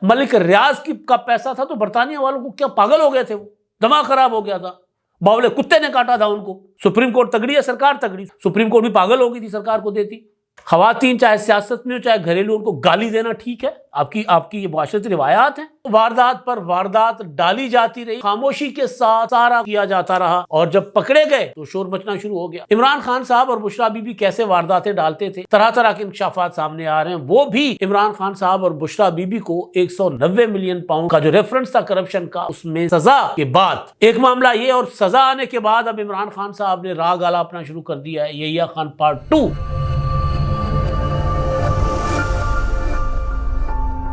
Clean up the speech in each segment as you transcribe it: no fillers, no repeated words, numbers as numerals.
ملک ریاض کا پیسہ تھا تو برطانیہ والوں کو کیا پاگل ہو گئے تھے، وہ دماغ خراب ہو گیا تھا، باولے کتے نے کاٹا تھا ان کو۔ سپریم کورٹ تگڑی ہے، سرکار تگڑی، سپریم کورٹ بھی پاگل ہو گئی تھی سرکار کو دیتی۔ خواتین چاہے سیاست میں ہو چاہے گھریلو، ان کو گالی دینا ٹھیک ہے؟ آپ کی یہ معاشرتی روایات ہیں۔ واردات پر واردات ڈالی جاتی رہی، خاموشی کے ساتھ سارا کیا جاتا رہا، اور جب پکڑے گئے تو شور مچنا شروع ہو گیا۔ عمران خان صاحب اور بشریٰ بی بی کیسے وارداتیں ڈالتے تھے، طرح طرح کے انکشافات سامنے آ رہے ہیں۔ وہ بھی عمران خان صاحب اور بشریٰ بی بی کو 190 ملین پاؤنڈ کا جو ریفرنس تھا کرپشن کا، اس میں سزا کے بعد ایک معاملہ یہ، اور سزا آنے کے بعد اب عمران خان صاحب نے راگ آلہ اپنا شروع کر دیا ہے، یحییٰ خان پارٹ 2۔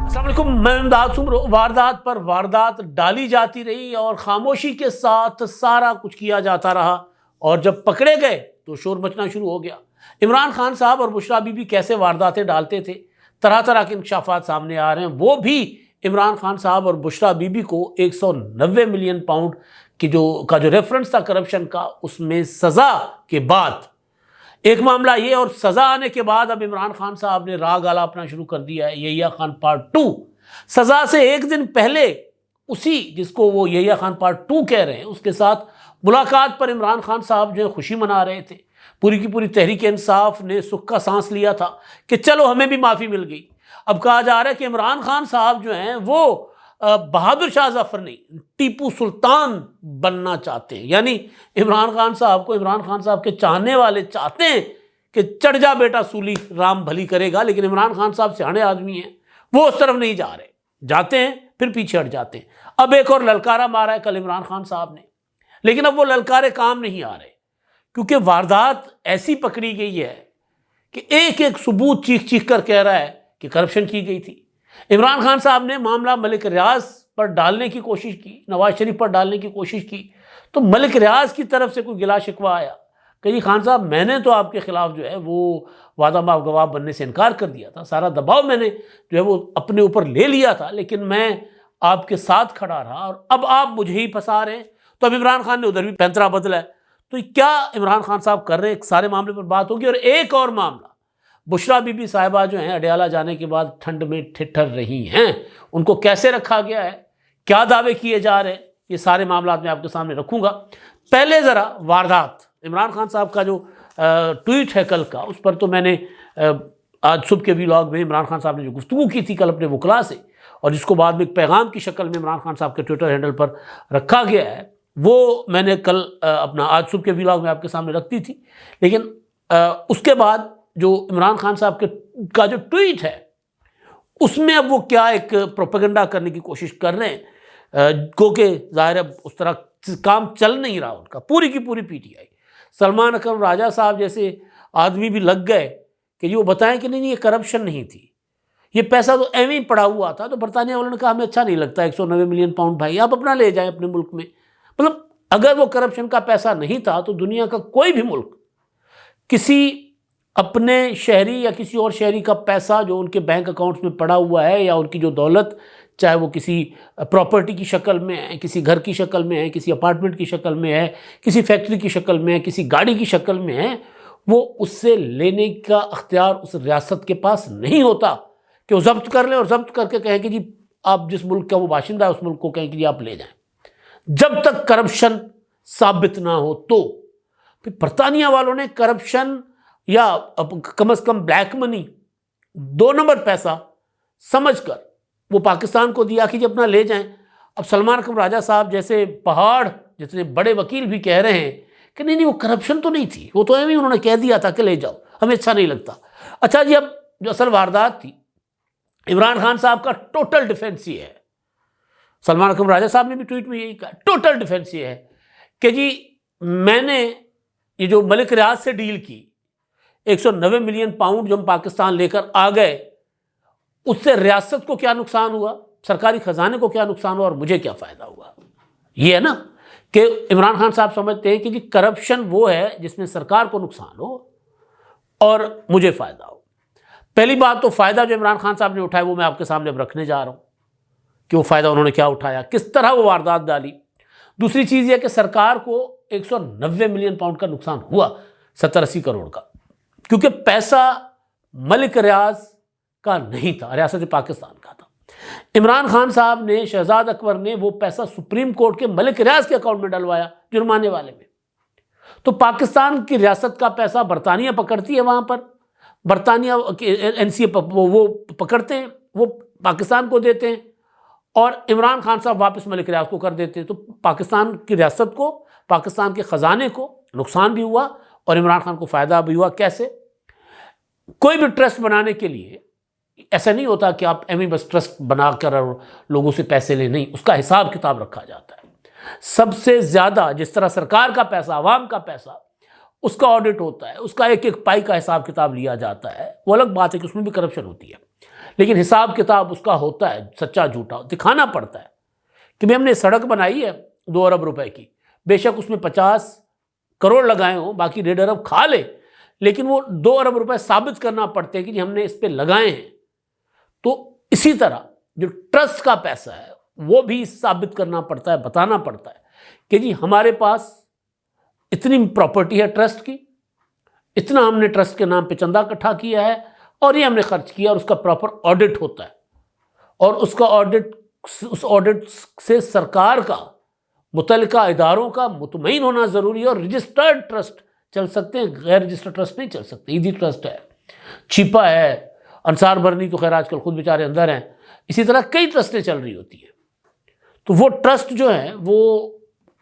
السلام علیکم، میں امداد سمر۔ واردات پر واردات ڈالی جاتی رہی اور خاموشی کے ساتھ سارا کچھ کیا جاتا رہا، اور جب پکڑے گئے تو شور مچنا شروع ہو گیا۔ عمران خان صاحب اور بشریٰ بی بی کیسے وارداتیں ڈالتے تھے، طرح طرح کے انکشافات سامنے آ رہے ہیں۔ وہ بھی عمران خان صاحب اور بشریٰ بی بی کو 190 ملین پاؤنڈ کی کا جو ریفرنس تھا کرپشن کا، اس میں سزا کے بعد ایک معاملہ یہ، اور سزا آنے کے بعد اب عمران خان صاحب نے راگ آلہ اپنا شروع کر دیا ہے، یحییٰ خان پارٹ 2۔ سزا سے ایک دن پہلے اسی جس کو وہ یحییٰ خان پارٹ 2 کہہ رہے ہیں، اس کے ساتھ ملاقات پر عمران خان صاحب جو ہے خوشی منا رہے تھے۔ پوری کی پوری تحریک انصاف نے سکھ کا سانس لیا تھا کہ چلو ہمیں بھی معافی مل گئی۔ اب کہا جا رہا ہے کہ عمران خان صاحب جو ہیں وہ بہادر شاہ ظفر نہیں، ٹیپو سلطان بننا چاہتے ہیں۔ یعنی عمران خان صاحب کو، عمران خان صاحب کے چاہنے والے چاہتے ہیں کہ چڑھ جا بیٹا سولی، رام بھلی کرے گا، لیکن عمران خان صاحب سیانے آدمی ہیں، وہ اس طرف نہیں جا رہے، جاتے ہیں پھر پیچھے ہٹ جاتے ہیں۔ اب ایک اور للکارہ مارا ہے کل عمران خان صاحب نے، لیکن اب وہ للکارے کام نہیں آ رہے، کیونکہ واردات ایسی پکڑی گئی ہے کہ ایک ایک ثبوت چیخ چیخ کر کہہ رہا ہے کہ کرپشن کی گئی تھی۔ عمران خان صاحب نے معاملہ ملک ریاض پر ڈالنے کی کوشش کی، نواز شریف پر ڈالنے کی کوشش کی، تو ملک ریاض کی طرف سے کوئی گلا شکوہ آیا کہ جی خان صاحب میں نے تو آپ کے خلاف جو ہے وہ وعدہ ماف گواہ بننے سے انکار کر دیا تھا، سارا دباؤ میں نے جو ہے وہ اپنے اوپر لے لیا تھا، لیکن میں آپ کے ساتھ کھڑا رہا، اور اب آپ مجھے ہی پھنسا رہے ہیں۔ تو اب عمران خان نے ادھر بھی پینترا بدلا ہے۔ تو کیا عمران خان صاحب کر رہے ہیں، سارے معاملے پر بات ہوگی۔ اور ایک اور معاملہ، بشریٰ بی بی صاحبہ جو ہیں اڈیالہ جانے کے بعد ٹھنڈ میں ٹھٹر رہی ہیں، ان کو کیسے رکھا گیا ہے، کیا دعوے کیے جا رہے ہیں، یہ سارے معاملات میں آپ کے سامنے رکھوں گا۔ پہلے ذرا واردات، عمران خان صاحب کا جو ٹویٹ ہے کل کا، اس پر تو میں نے آج صبح کے ویلاگ میں عمران خان صاحب نے جو گفتگو کی تھی کل اپنے وکلاء سے، اور جس کو بعد میں ایک پیغام کی شکل میں عمران خان صاحب کے ٹویٹر ہینڈل پر رکھا گیا ہے، وہ میں نے کل اپنا آج صبح کے ویلاگ میں آپ کے سامنے رکھتی تھی۔ لیکن اس کے بعد جو عمران خان صاحب کا جو ٹویٹ ہے، اس میں اب وہ کیا ایک پروپیگنڈا کرنے کی کوشش کر رہے ہیں، کیونکہ ظاہر اب اس طرح کام چل نہیں رہا ان کا، پوری کی پوری پی ٹی آئی، سلمان اکرم راجہ صاحب جیسے آدمی بھی لگ گئے کہ یہ وہ بتائیں کہ نہیں یہ کرپشن نہیں تھی، یہ پیسہ تو ایویں ہی پڑا ہوا تھا۔ تو برطانیہ والوں نے کہا ہمیں اچھا نہیں لگتا 190 ملین پاؤنڈ، بھائی آپ اپنا لے جائیں اپنے ملک میں۔ مطلب اگر وہ کرپشن کا پیسہ نہیں تھا تو دنیا کا کوئی بھی ملک کسی اپنے شہری یا کسی اور شہری کا پیسہ جو ان کے بینک اکاؤنٹس میں پڑا ہوا ہے، یا ان کی جو دولت، چاہے وہ کسی پراپرٹی کی شکل میں ہے، کسی گھر کی شکل میں ہے، کسی اپارٹمنٹ کی شکل میں ہے، کسی فیکٹری کی شکل میں ہے، کسی گاڑی کی شکل میں ہے، وہ اس سے لینے کا اختیار اس ریاست کے پاس نہیں ہوتا کہ وہ ضبط کر لیں اور ضبط کر کے کہیں کہ جی آپ جس ملک کا وہ باشندہ ہے اس ملک کو کہیں کہ جی آپ لے جائیں، جب تک کرپشن ثابت نہ ہو۔ تو پھر برطانیہ والوں نے کرپشن یا کم از کم بلیک منی، 2 نمبر پیسہ سمجھ کر وہ پاکستان کو دیا کہ جی اپنا لے جائیں۔ اب سلمان اکرم راجہ صاحب جیسے پہاڑ جتنے بڑے وکیل بھی کہہ رہے ہیں کہ نہیں وہ کرپشن تو نہیں تھی، وہ تو ایویں انہوں نے کہہ دیا تھا کہ لے جاؤ، ہمیں اچھا نہیں لگتا۔ اچھا جی، اب جو اصل واردات تھی، عمران خان صاحب کا ٹوٹل ڈیفنس یہ ہے، سلمان اکرم راجہ صاحب نے بھی ٹویٹ میں یہی کہا، ٹوٹل ڈیفنس یہ ہے کہ جی میں نے یہ جو ملک ریاض سے ڈیل کی، 190 ملین پاؤنڈ جو ہم پاکستان لے کر آ گئے، اس سے ریاست کو کیا نقصان ہوا، سرکاری خزانے کو کیا نقصان ہوا، اور مجھے کیا فائدہ ہوا۔ یہ ہے نا کہ عمران خان صاحب سمجھتے ہیں کہ جی کرپشن وہ ہے جس میں سرکار کو نقصان ہو اور مجھے فائدہ ہو۔ پہلی بات تو فائدہ جو عمران خان صاحب نے اٹھایا وہ میں آپ کے سامنے اب رکھنے جا رہا ہوں کہ وہ فائدہ انہوں نے کیا اٹھایا، کس طرح وہ واردات ڈالی۔ دوسری چیز یہ کہ سرکار کو 190 ملین پاؤنڈ کا نقصان ہوا، 70-80 کروڑ کا، کیونکہ پیسہ ملک ریاض کا نہیں تھا، ریاست پاکستان کا تھا۔ عمران خان صاحب نے، شہزاد اکبر نے وہ پیسہ سپریم کورٹ کے ملک ریاض کے اکاؤنٹ میں ڈلوایا، جرمانے والے میں۔ تو پاکستان کی ریاست کا پیسہ برطانیہ پکڑتی ہے، وہاں پر برطانیہ NCA وہ پکڑتے ہیں، وہ پاکستان کو دیتے ہیں، اور عمران خان صاحب واپس ملک ریاض کو کر دیتے ہیں۔ تو پاکستان کی ریاست کو، پاکستان کے خزانے کو نقصان بھی ہوا اور عمران خان کو فائدہ بھی ہوا۔ کیسے؟ کوئی بھی ٹرسٹ بنانے کے لیے ایسا نہیں ہوتا کہ آپ ایویں بس ٹرسٹ بنا کر اور لوگوں سے پیسے لیں، نہیں، اس کا حساب کتاب رکھا جاتا ہے۔ سب سے زیادہ جس طرح سرکار کا پیسہ، عوام کا پیسہ، اس کا آڈٹ ہوتا ہے، اس کا ایک ایک پائی کا حساب کتاب لیا جاتا ہے۔ وہ الگ بات ہے کہ اس میں بھی کرپشن ہوتی ہے، لیکن حساب کتاب اس کا ہوتا ہے، سچا جھوٹا دکھانا پڑتا ہے کہ ہم نے سڑک بنائی ہے 2 ارب روپے کی، بے شک اس میں 50 کروڑ لگائے ہوں، باقی 1.5 ارب کھا لے، لیکن وہ 2 ارب روپے ثابت کرنا پڑتے ہیں کہ ہم نے اس پہ لگائے ہیں۔ تو اسی طرح جو ٹرسٹ کا پیسہ ہے وہ بھی ثابت کرنا پڑتا ہے، بتانا پڑتا ہے کہ جی ہمارے پاس اتنی پراپرٹی ہے ٹرسٹ کی، اتنا ہم نے ٹرسٹ کے نام پہ چندہ اکٹھا کیا ہے اور یہ ہم نے خرچ کیا، اور اس کا پراپر آڈٹ ہوتا ہے، اور اس کا اس آڈٹ سے سرکار کا، متعلقہ اداروں کا مطمئن ہونا ضروری ہے، اور رجسٹرڈ ٹرسٹ چل سکتے ہیں، غیر رجسٹرڈ ٹرسٹ نہیں چل سکتے۔ ایدھی ٹرسٹ ہے، چھپا ہے، انصار برنی تو خیر آج کل خود بیچارے اندر ہیں، اسی طرح کئی ٹرسٹیں چل رہی ہوتی ہیں۔ تو وہ ٹرسٹ جو ہے وہ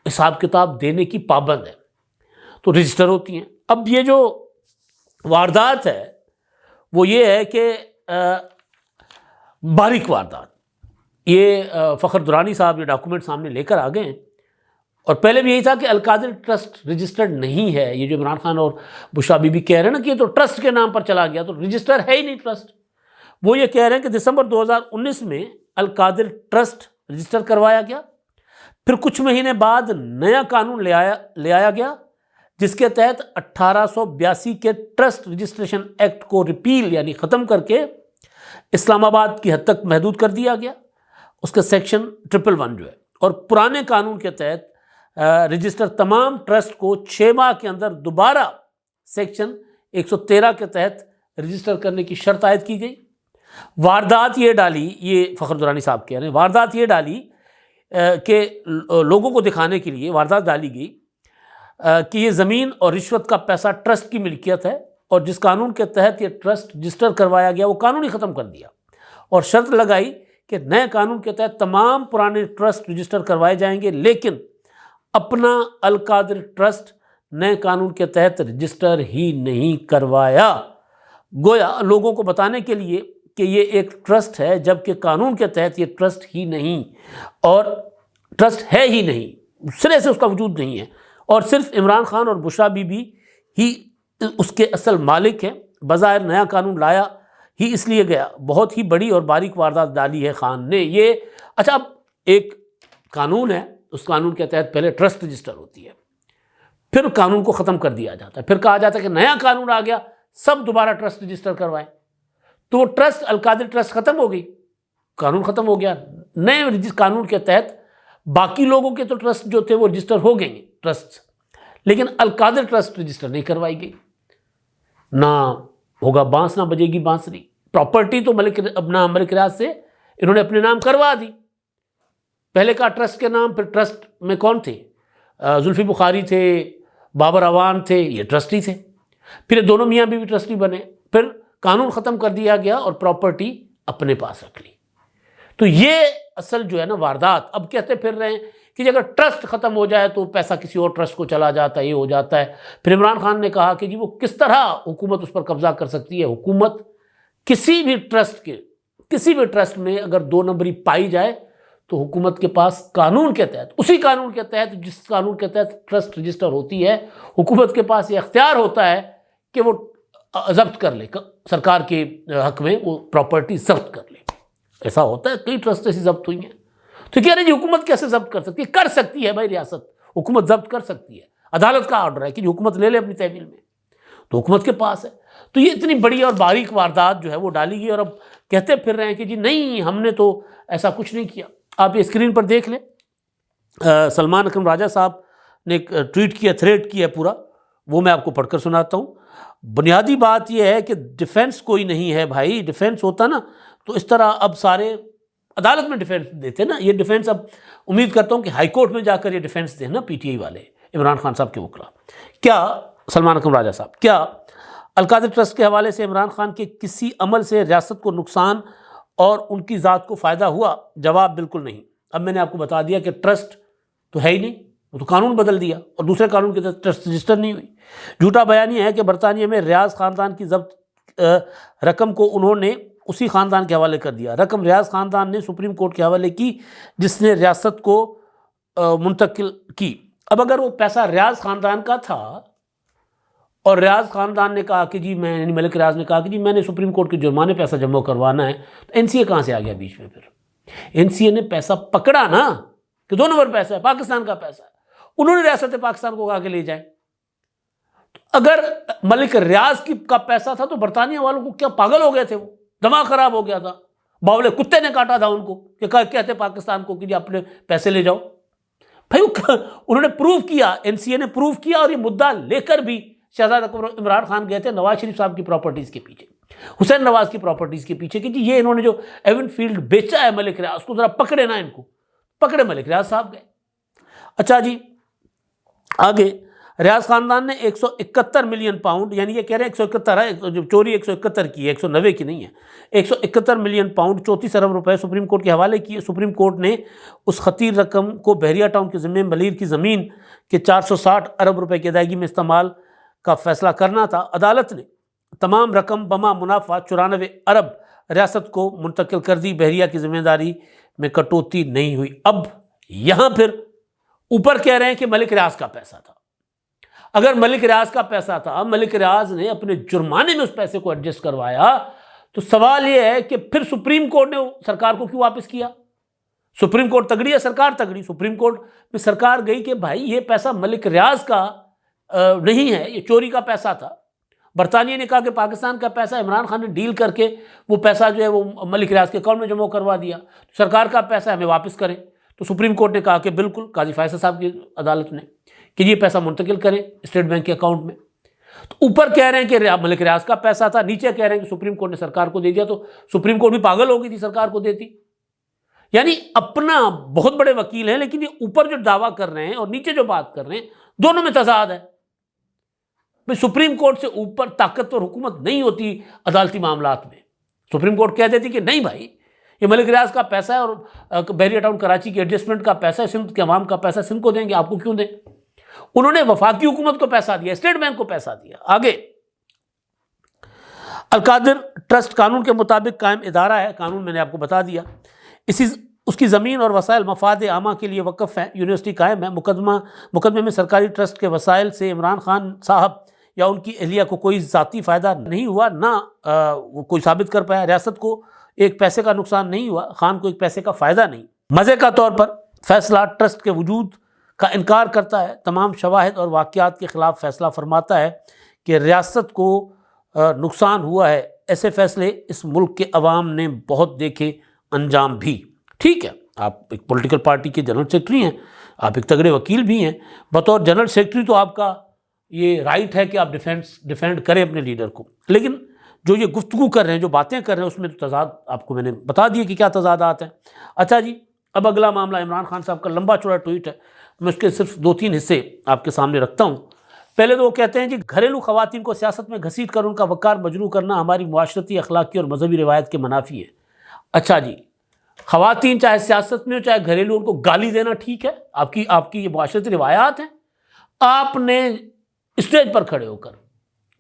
حساب کتاب دینے کی پابند ہے، تو رجسٹر ہوتی ہیں۔ اب یہ جو واردات ہے وہ یہ ہے کہ باریک واردات، یہ فخر درانی صاحب یہ ڈاکومنٹ سامنے لے کر آ گئے ہیں، اور پہلے بھی یہی تھا کہ القادری ٹرسٹ رجسٹرڈ نہیں ہے۔ یہ جو عمران خان اور بشرا بی بی کہہ رہے ہیں نا کہ یہ تو ٹرسٹ کے نام پر چلا گیا، تو رجسٹر ہے ہی نہیں ٹرسٹ۔ وہ یہ کہہ رہے ہیں کہ دسمبر 2019 میں القادری ٹرسٹ رجسٹر کروایا گیا، پھر کچھ مہینے بعد نیا قانون لے آیا گیا جس کے تحت 1882 کے ٹرسٹ رجسٹریشن ایکٹ کو ریپیل یعنی ختم کر کے اسلام آباد کی حد تک محدود کر دیا گیا، اس کا سیکشن 111 جو ہے، اور پرانے قانون کے تحت رجسٹر تمام ٹرسٹ کو 6 ماہ کے اندر دوبارہ سیکشن 113 کے تحت رجسٹر کرنے کی شرط عائد کی گئی۔ واردات یہ ڈالی، یہ فخر درانی صاحب کہہ رہے ہیں، واردات یہ ڈالی کہ لوگوں کو دکھانے کے لیے واردات ڈالی گئی کہ یہ زمین اور رشوت کا پیسہ ٹرسٹ کی ملکیت ہے، اور جس قانون کے تحت یہ ٹرسٹ رجسٹر کروایا گیا وہ قانون ہی ختم کر دیا، اور شرط لگائی کہ نئے قانون کے تحت تمام پرانے ٹرسٹ رجسٹر کروائے جائیں گے، لیکن اپنا القادری ٹرسٹ نئے قانون کے تحت رجسٹر ہی نہیں کروایا، گویا لوگوں کو بتانے کے لیے کہ یہ ایک ٹرسٹ ہے، جبکہ قانون کے تحت یہ ٹرسٹ ہی نہیں، اور ٹرسٹ ہے ہی نہیں، سرے سے اس کا وجود نہیں ہے، اور صرف عمران خان اور بشرا بی بی ہی اس کے اصل مالک ہیں۔ بظاہر نیا قانون لایا ہی اس لیے گیا، بہت ہی بڑی اور باریک واردات ڈالی ہے خان نے یہ۔ اچھا، اب ایک قانون ہے، اس قانون کے تحت پہلے ٹرسٹ رجسٹر ہوتی ہے، پھر قانون کو ختم کر دیا جاتا ہے، پھر کہا جاتا ہے کہ نیا قانون آ گیا، سب دوبارہ ٹرسٹ رجسٹر کروائیں، تو وہ ٹرسٹ القادری ٹرسٹ ختم ہو گئی، قانون ختم ہو گیا، نئے قانون کے تحت باقی لوگوں کے تو ٹرسٹ جو تھے وہ رجسٹر ہو گئے ٹرسٹ، لیکن القادری ٹرسٹ رجسٹر نہیں کروائی گئی۔ نہ ہوگا بانس نہ بجے گی بانسری، پراپرٹی تو اپنا ملک ریاض سے انہوں نے اپنے نام کروا دی، پہلے کا ٹرسٹ کے نام، پھر ٹرسٹ میں کون تھے؟ زلفی بخاری تھے، بابر اعوان تھے، یہ ٹرسٹی تھے، پھر دونوں میاں بیوی ٹرسٹی بنے، پھر قانون ختم کر دیا گیا اور پراپرٹی اپنے پاس رکھ لی۔ تو یہ اصل جو ہے نا واردات، اب کہتے پھر رہے ہیں کہ اگر ٹرسٹ ختم ہو جائے تو پیسہ کسی اور ٹرسٹ کو چلا جاتا ہے، یہ ہو جاتا ہے۔ پھر عمران خان نے کہا کہ جی وہ کس طرح حکومت اس پر قبضہ کر سکتی ہے؟ حکومت کسی بھی ٹرسٹ میں اگر 2 نمبری پائی جائے تو حکومت کے پاس قانون کے تحت، اسی قانون کے تحت جس قانون کے تحت ٹرسٹ رجسٹر ہوتی ہے، حکومت کے پاس یہ اختیار ہوتا ہے کہ وہ ضبط کر لے، سرکار کے حق میں وہ پراپرٹی ضبط کر لے۔ ایسا ہوتا ہے، کئی ٹرسٹ ایسی ضبط ہوئی ہیں، تو کہہ رہے جی حکومت کیسے ضبط کر سکتی ہے؟ کر سکتی ہے بھائی، ریاست حکومت ضبط کر سکتی ہے، عدالت کا آرڈر ہے کہ حکومت لے لے اپنی تحویل میں، تو حکومت کے پاس ہے۔ تو یہ اتنی بڑی اور باریک واردات جو ہے وہ ڈالی گئی، اور اب کہتے پھر رہے ہیں کہ جی نہیں ہم نے تو ایسا کچھ نہیں کیا۔ آپ یہ اسکرین پر دیکھ لیں، سلمان اکرم راجہ صاحب نے ایک ٹویٹ کیا، تھریڈ کیا پورا، وہ میں آپ کو پڑھ کر سناتا ہوں۔ بنیادی بات یہ ہے کہ ڈیفنس کوئی نہیں ہے بھائی، ڈیفنس ہوتا نا تو اس طرح اب سارے عدالت میں ڈیفینس دیتے نا. یہ ڈیفینس اب امید کرتا ہوں کہ ہائی کورٹ میں جا کر یہ ڈیفینس دیں نا پی ٹی آئی والے, عمران خان صاحب کے وکلا. کیا سلمان اکرم راجہ صاحب, کیا القادر ٹرسٹ کے حوالے سے عمران خان کے کسی عمل سے ریاست کو نقصان اور ان کی ذات کو فائدہ ہوا؟ جواب بالکل نہیں. اب میں نے آپ کو بتا دیا کہ ٹرسٹ تو ہے ہی نہیں, وہ تو قانون بدل دیا اور دوسرے قانون کے تحت ٹرسٹ رجسٹر نہیں ہوئی. جھوٹا بیان یہ ہے کہ برطانیہ میں ریاض خاندان کی ضبط رقم کو انہوں نے اسی خاندان کے حوالے کر دیا. رقم ریاض خاندان نے سپریم کورٹ کے حوالے کی جس نے ریاست کو منتقل کی. اب اگر وہ پیسہ ریاض خاندان کا تھا اور ریاض خاندان نے کہا کہ جی میں, یعنی ملک ریاض نے کہا کہ جی میں نے سپریم کورٹ کے جرمانے پیسہ جمع کروانا ہے, تو این سی اے کہاں سے آ گیا بیچ میں؟ پھر این سی اے نے پیسہ پکڑا نا کہ 2 نمبر پیسہ ہے, پاکستان کا پیسہ ہے, انہوں نے ریاست پاکستان کو کہا کہ لے جائیں. اگر ملک ریاض کا پیسہ تھا تو برطانیہ والوں کو کیا پاگل ہو گئے تھے, وہ دماغ خراب ہو گیا تھا, باولے کتے نے کاٹا تھا ان کو کہ کہتے پاکستان کو کہ جی اپنے پیسے لے جاؤ. بھائی انہوں نے پروف کیا, این سی اے نے پروف کیا, اور یہ مدعا لے کر بھی شہزادہ عمران خان گئے تھے نواز شریف صاحب کی پراپرٹیز کے پیچھے, حسین نواز کی پراپرٹیز کے پیچھے کہ جی یہ انہوں نے جو ایون فیلڈ بیچا ہے ملک ریاض کو ذرا پکڑے نا, ان کو پکڑے. ملک ریاض صاحب گئے. اچھا جی آگے, ریاض خاندان نے 171 ملین پاؤنڈ, یعنی یہ کہہ رہے ہیں 171 ہے, جو چوری 171 کی ہے, 190 کی نہیں ہے, 171 ملین پاؤنڈ 34 ارب روپے سپریم کورٹ کے حوالے کیے. سپریم کورٹ نے اس خطیر رقم کو بحریہ ٹاؤن کے ذمہ ملیر کی زمین کے 460 ارب روپے کی ادائیگی میں استعمال کا فیصلہ کرنا تھا. عدالت نے تمام رقم بما منافع 94 ارب ریاست کو منتقل کر دی. بحریہ کی ذمہ داری میں کٹوتی نہیں ہوئی. اب یہاں پھر اوپر کہہ رہے ہیں کہ ملک ریاض کا پیسہ تھا. اگر ملک ریاض کا پیسہ تھا, ملک ریاض نے اپنے جرمانے میں اس پیسے کو ایڈجسٹ کروایا, تو سوال یہ ہے کہ پھر سپریم کورٹ نے سرکار کو کیوں واپس کیا؟ سپریم کورٹ تگڑی ہے, سرکار تگڑی. سپریم کورٹ میں سرکار گئی کہ بھائی یہ پیسہ ملک ریاض کا نہیں ہے, یہ چوری کا پیسہ تھا. برطانیہ نے کہا کہ پاکستان کا پیسہ, عمران خان نے ڈیل کر کے وہ پیسہ جو ہے وہ ملک ریاض کے اکاؤنٹ میں جمع کروا دیا, سرکار کا پیسہ ہمیں واپس کریں. تو سپریم کورٹ نے کہا کہ بالکل, قاضی فیصل صاحب کی عدالت نے, کہ یہ پیسہ منتقل کریں اسٹیٹ بینک کے اکاؤنٹ میں. تو اوپر کہہ رہے ہیں کہ ملک ریاض کا پیسہ تھا, نیچے کہہ رہے ہیں کہ سپریم کورٹ نے سرکار کو دے دیا. تو سپریم کورٹ بھی پاگل ہو گئی تھی سرکار کو دیتی. یعنی اپنا بہت بڑے وکیل ہیں, لیکن یہ اوپر جو دعویٰ کر رہے ہیں اور نیچے جو بات کر رہے ہیں, دونوں میں تضاد ہے. سپریم کورٹ سے اوپر طاقت اور حکومت نہیں ہوتی عدالتی معاملات میں. سپریم کورٹ کہہ دیتی کہ نہیں بھائی یہ ملک ریاض کا پیسہ ہے اور بحریہ ٹاؤن کراچی کی ایڈجسٹمنٹ کا پیسہ ہے, سندھ کے عوام کا پیسہ سندھ کو دیں گے, آپ کو کیوں دیں؟ انہوں نے وفاقی حکومت کو پیسہ دیا, اسٹیٹ بینک کو پیسہ دیا. آگے, القادر ٹرسٹ قانون کے مطابق قائم ادارہ ہے. قانون میں نے آپ کو بتا دیا. اس کی زمین اور وسائل مفاد عامہ کے لیے وقف ہے. یونیورسٹی قائم ہے. مقدمے میں سرکاری ٹرسٹ کے وسائل سے عمران خان صاحب یا ان کی اہلیہ کو کوئی ذاتی فائدہ نہیں ہوا, نہ وہ کوئی ثابت کر پایا. ریاست کو ایک پیسے کا نقصان نہیں ہوا, خان کو ایک پیسے کا فائدہ نہیں. مزے کا طور پر فیصلہ ٹرسٹ کے وجود کا انکار کرتا ہے. تمام شواہد اور واقعات کے خلاف فیصلہ فرماتا ہے کہ ریاست کو نقصان ہوا ہے. ایسے فیصلے اس ملک کے عوام نے بہت دیکھے, انجام بھی. ٹھیک ہے, آپ ایک پولیٹیکل پارٹی کے جنرل سیکرٹری ہیں, آپ ایک تگڑے وکیل بھی ہیں. بطور جنرل سیکرٹری تو آپ کا یہ رائٹ ہے کہ آپ ڈیفینڈ کریں اپنے لیڈر کو, لیکن جو یہ گفتگو کر رہے ہیں, جو باتیں کر رہے ہیں, اس میں تو تضاد آپ کو میں نے بتا دیا کہ کیا تضادات ہیں. اچھا جی, اب اگلا معاملہ عمران خان صاحب کا لمبا چوڑا ٹویٹ ہے. میں اس کے صرف 2-3 حصے آپ کے سامنے رکھتا ہوں. پہلے تو وہ کہتے ہیں جی گھریلو خواتین کو سیاست میں گھسیٹ کر ان کا وقار مجروح کرنا ہماری معاشرتی, اخلاقی اور مذہبی روایت کے منافی ہے. اچھا جی, خواتین چاہے سیاست میں ہو چاہے گھریلو, ان کو گالی دینا ٹھیک ہے, آپ کی یہ معاشرتی روایات ہیں. آپ نے اسٹیج پر کھڑے ہو کر,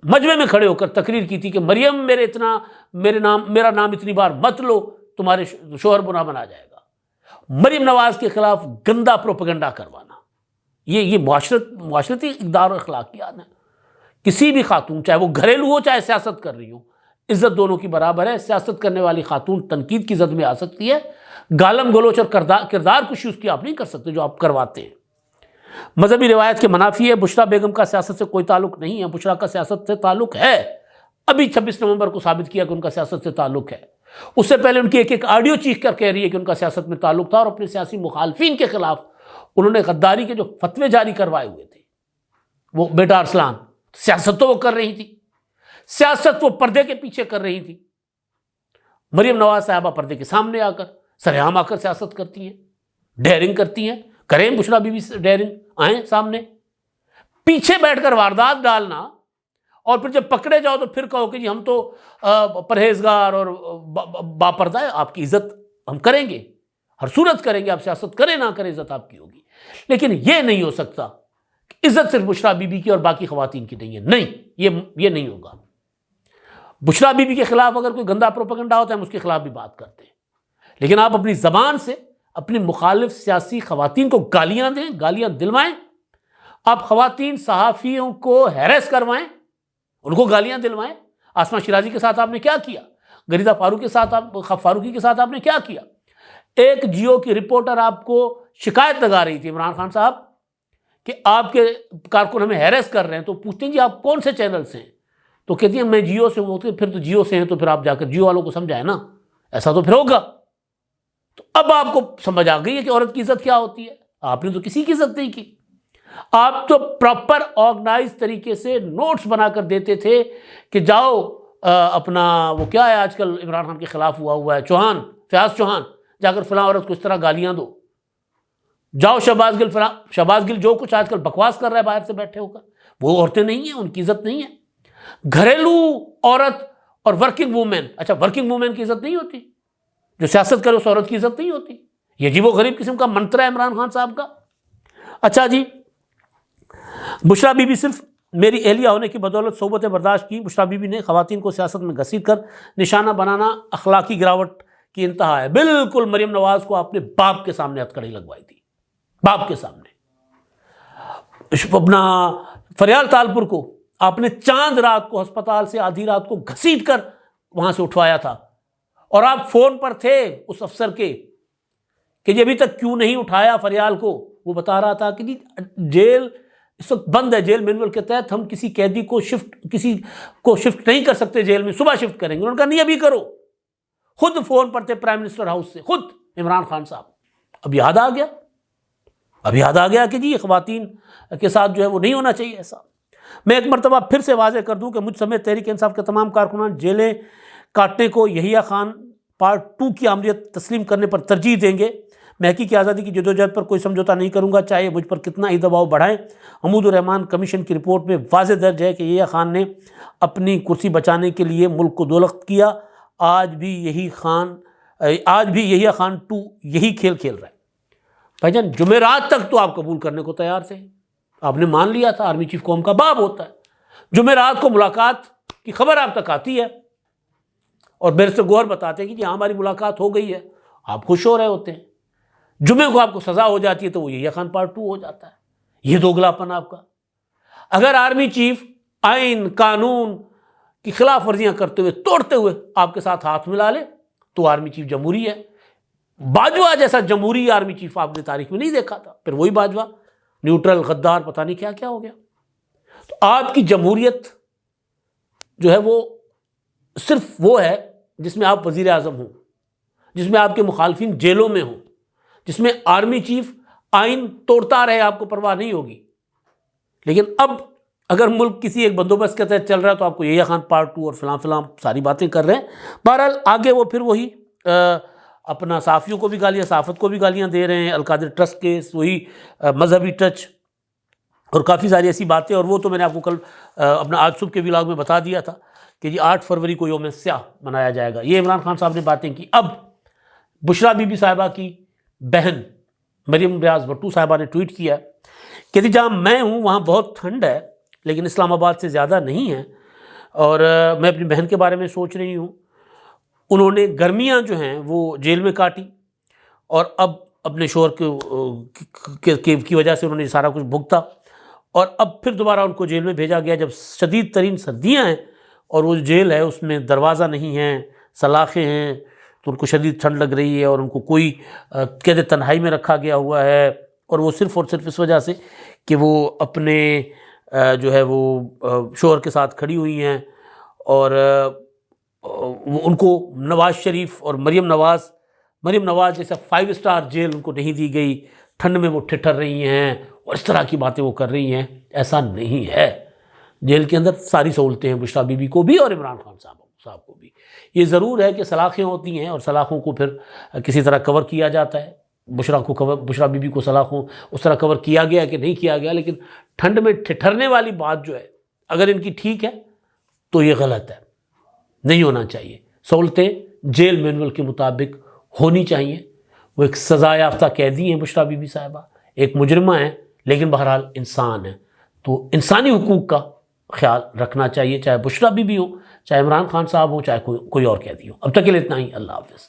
مجمع میں کھڑے ہو کر تقریر کی تھی کہ مریم میرا نام اتنی بار مت لو, تمہارے شوہر برا بنا جائے گا. مریم نواز کے خلاف گندا پروپیگنڈا کروانا, یہ معاشرتی اقدار اور اخلاقیات ہیں. کسی بھی خاتون, چاہے وہ گھریلو ہو چاہے سیاست کر رہی ہو, عزت دونوں کی برابر ہے. سیاست کرنے والی خاتون تنقید کی زد میں آ سکتی ہے, گالم گلوچ اور کردار کشی اس کی آپ نہیں کر سکتے جو آپ کرواتے ہیں. مذہبی روایت کے منافی ہے. بشرا بیگم کا سیاست سے کوئی تعلق نہیں ہے. بشرا کا سیاست سے تعلق ہے, ابھی 26 نومبر کو ثابت کیا کہ ان کا سیاست سے تعلق ہے. اس سے پہلے ان کی ایک آڈیو چیخ کر کہہ رہی ہے کہ ان کا سیاست میں تعلق تھا, اور اپنے سیاسی مخالفین کے خلاف انہوں نے غداری کے جو فتوے جاری کروائے ہوئے تھے, وہ بیٹا ارسلان, سیاست تو وہ کر رہی تھی, سیاست وہ پردے کے پیچھے کر رہی تھی. مریم نواز صاحبہ پردے کے سامنے آ کر سرعام آ کر سیاست کرتی ہیں، ڈیئرنگ کرتی ہیں، کریں بشریٰ بی بی ڈیئرنگ، آئیں سامنے، پیچھے بیٹھ کر واردات ڈالنا اور پھر جب پکڑے جاؤ تو پھر کہو کہ جی ہم تو پرہیزگار اور باپردہ ہے، آپ کی عزت ہم کریں گے، ہر صورت کریں گے، آپ سیاست کریں نہ کریں عزت آپ کی ہوگی۔ لیکن یہ نہیں ہو سکتا کہ عزت صرف بشریٰ بی بی کی اور باقی خواتین کی نہیں ہے، نہیں، یہ نہیں ہوگا۔ بشریٰ بی بی کے خلاف اگر کوئی گندا پروپیگنڈا ہوتا ہے ہم اس کے خلاف بھی بات کرتے ہیں، لیکن آپ اپنی زبان سے اپنی مخالف سیاسی خواتین کو گالیاں دیں، گالیاں دلوائیں، آپ خواتین صحافیوں کو ہیریس کروائیں، ان کو گالیاں دلوائیں۔ آسمہ شیرازی کے ساتھ آپ نے کیا کیا؟ غریزہ فاروقی کے ساتھ آپ نے کیا کیا؟ ایک جیو کی رپورٹر آپ کو شکایت لگا رہی تھی عمران خان صاحب کہ آپ کے کارکن ہمیں ہیریس کر رہے ہیں، تو پوچھتے ہیں جی آپ کون سے چینل سے ہیں؟ تو کہتی ہیں میں جیو سے ہوں۔ پھر تو جیو سے ہیں تو پھر آپ جا کر جیو والوں کو سمجھائیں نا، ایسا تو پھر ہوگا۔ تو اب آپ کو سمجھ آ گئی ہے کہ عورت کی عزت کیا ہوتی ہے۔ آپ نے تو کسی کی عزت نہیں کی، آپ تو پراپر آرگنائز طریقے سے نوٹس بنا کر دیتے تھے کہ جاؤ اپنا وہ کیا ہے آج کل عمران خان کے خلاف ہوا ہے چوہان، فیاض چوہان، جا کر فلاں عورت کو اس طرح گالیاں دو، جاؤ شہباز گل جو کچھ آج کل بکواس کر رہا ہے باہر سے بیٹھے ہو کر، وہ عورتیں نہیں ہیں، ان کی عزت نہیں ہے۔ گھریلو عورت اور ورکنگ وومن، اچھا ورکنگ وومن کی عزت نہیں ہوتی؟ جو سیاست کرے اس عورت کی عزت نہیں ہوتی؟ یہ عجیب و غریب قسم کا منتر ہے عمران خان صاحب کا۔ اچھا جی، بشریٰ بی بی صرف میری اہلیہ ہونے کی بدولت صحبت برداشت کی۔ بشریٰ بی بی نے خواتین کو سیاست میں گھسیٹ کر نشانہ بنانا اخلاقی گراوٹ کی انتہا ہے۔ بالکل مریم نواز کو آپ نے باپ کے سامنے ہتھکڑی لگوائی تھی، باپ کے سامنے۔ اپنا فریال تالپور کو آپ نے چاند رات کو ہسپتال سے آدھی رات کو گھسیٹ کر وہاں سے اٹھوایا تھا، اور آپ فون پر تھے اس افسر کے کہ یہ ابھی تک کیوں نہیں اٹھایا فریال کو۔ وہ بتا رہا تھا کہ جی جیل اس وقت بند ہے، جیل مینول کے تحت ہم کسی قیدی کو شفٹ نہیں کر سکتے جیل میں، صبح شفٹ کریں گے۔ انہوں نے کہا نہیں ابھی کرو، خود فون پر تھے پرائم منسٹر ہاؤس سے، خود عمران خان صاحب۔ اب یاد آ گیا کہ جی خواتین کے ساتھ جو ہے وہ نہیں ہونا چاہیے ایسا۔ میں ایک مرتبہ پھر سے واضح کر دوں کہ مجھ سمیت تحریک انصاف کے تمام کارکنان جیلیں کاٹنے کو یحییٰ خان پارٹ 2 کی عملیت تسلیم کرنے پر ترجیح دیں گے۔ میں حقیقی آزادی کی جدوجہد پر کوئی سمجھوتا نہیں کروں گا، چاہے مجھ پر کتنا ہی دباؤ بڑھائیں۔ حمود الرحمان کمیشن کی رپورٹ میں واضح درج ہے کہ یحییٰ خان نے اپنی کرسی بچانے کے لیے ملک کو دوزخ کیا۔ آج بھی یحییٰ خان 2 یہی کھیل کھیل رہا ہے۔ بھائی جان جمعرات تک تو آپ قبول کرنے کو تیار تھے، آپ نے مان لیا تھا، آرمی چیف قوم کا باپ ہوتا ہے۔ جمعرات کو ملاقات کی خبر آپ تک آتی ہے اور بیرسٹر گوہر بتاتے ہیں کہ جی ہماری ملاقات ہو گئی ہے، آپ خوش ہو رہے ہوتے ہیں۔ جمعے کو آپ کو سزا ہو جاتی ہے تو وہ یحییٰ خان پارٹ 2 ہو جاتا ہے۔ یہ دوگلاپن آپ کا۔ اگر آرمی چیف آئین قانون کی خلاف ورزیاں کرتے ہوئے توڑتے ہوئے آپ کے ساتھ ہاتھ ملا لے تو آرمی چیف جمہوری ہے۔ باجوہ جیسا جمہوری آرمی چیف آپ نے تاریخ میں نہیں دیکھا تھا۔ پھر وہی باجوہ نیوٹرل، غدار، پتہ نہیں کیا کیا ہو گیا۔ تو آپ کی جمہوریت جو ہے وہ صرف وہ ہے جس میں آپ وزیر اعظم ہوں، جس میں آپ کے مخالفین جیلوں میں ہوں، جس میں آرمی چیف آئین توڑتا رہے، آپ کو پرواہ نہیں ہوگی۔ لیکن اب اگر ملک کسی ایک بندوبست کے تحت چل رہا ہے تو آپ کو یحییٰ خان پارٹ 2 اور فلاں ساری باتیں کر رہے ہیں۔ بہرحال آگے وہ پھر وہی اپنا صحافیوں کو بھی گالیاں، صحافت کو بھی گالیاں دے رہے ہیں، القادر ٹرسٹ کیس، وہی مذہبی ٹچ اور کافی ساری ایسی باتیں۔ اور وہ تو میں نے آپ کو کل اپنا آج صبح کے ولاگ میں بتا دیا تھا کہ جی 8 فروری کو یوم سیاہ منایا جائے گا۔ یہ عمران خان صاحب نے باتیں کی۔ اب بشریٰ بی بی صاحبہ کی بہن مریم ریاض بھٹو صاحبہ نے ٹویٹ کیا کہ جہاں میں ہوں وہاں بہت ٹھنڈ ہے لیکن اسلام آباد سے زیادہ نہیں ہے، اور میں اپنی بہن کے بارے میں سوچ رہی ہوں۔ انہوں نے گرمیاں جو ہیں وہ جیل میں کاٹی اور اب اپنے شوہر کی وجہ سے انہوں نے سارا کچھ بھگتا، اور اب پھر دوبارہ ان کو جیل میں بھیجا گیا جب شدید ترین سردیاں ہیں اور وہ جیل ہے اس میں دروازہ نہیں ہے، سلاخیں ہیں، تو ان کو شدید ٹھنڈ لگ رہی ہے اور ان کو کوئی قید تنہائی میں رکھا گیا ہوا ہے، اور وہ صرف اس وجہ سے کہ وہ اپنے جو ہے وہ شوہر کے ساتھ کھڑی ہوئی ہیں، اور ان کو نواز شریف اور مریم نواز جیسا 5 اسٹار جیل ان کو نہیں دی گئی، ٹھنڈ میں وہ ٹھٹر رہی ہیں اور اس طرح کی باتیں وہ کر رہی ہیں۔ ایسا نہیں ہے، جیل کے اندر ساری سہولتیں ہیں بشریٰ بی بی کو بھی اور عمران خان صاحب کو۔ صاحب کو بھی. یہ ضرور ہے کہ سلاخیں ہوتی ہیں اور سلاخوں کو پھر کسی طرح کور کیا جاتا ہے. بشریٰ بی بی کو سلاخوں اس طرح کور کیا گیا کہ نہیں کیا گیا، لیکن ٹھنڈ میں ٹھٹھرنے والی بات جو ہے اگر ان کی ٹھیک ہے تو یہ غلط ہے، نہیں ہونا چاہیے. سہولتیں جیل مینول کے مطابق ہونی چاہیے. وہ ایک سزا یافتہ قیدی ہیں بشریٰ بی بی صاحبہ، ایک مجرمہ ہیں، لیکن بہرحال انسان ہیں، تو انسانی حقوق کا خیال رکھنا چاہیے، چاہے بشریٰ بی بی ہوں، چاہے عمران خان صاحب ہوں، چاہے کوئی اور قیدی ہو. اب تک کے لیے اتنا ہی. اللہ حافظ.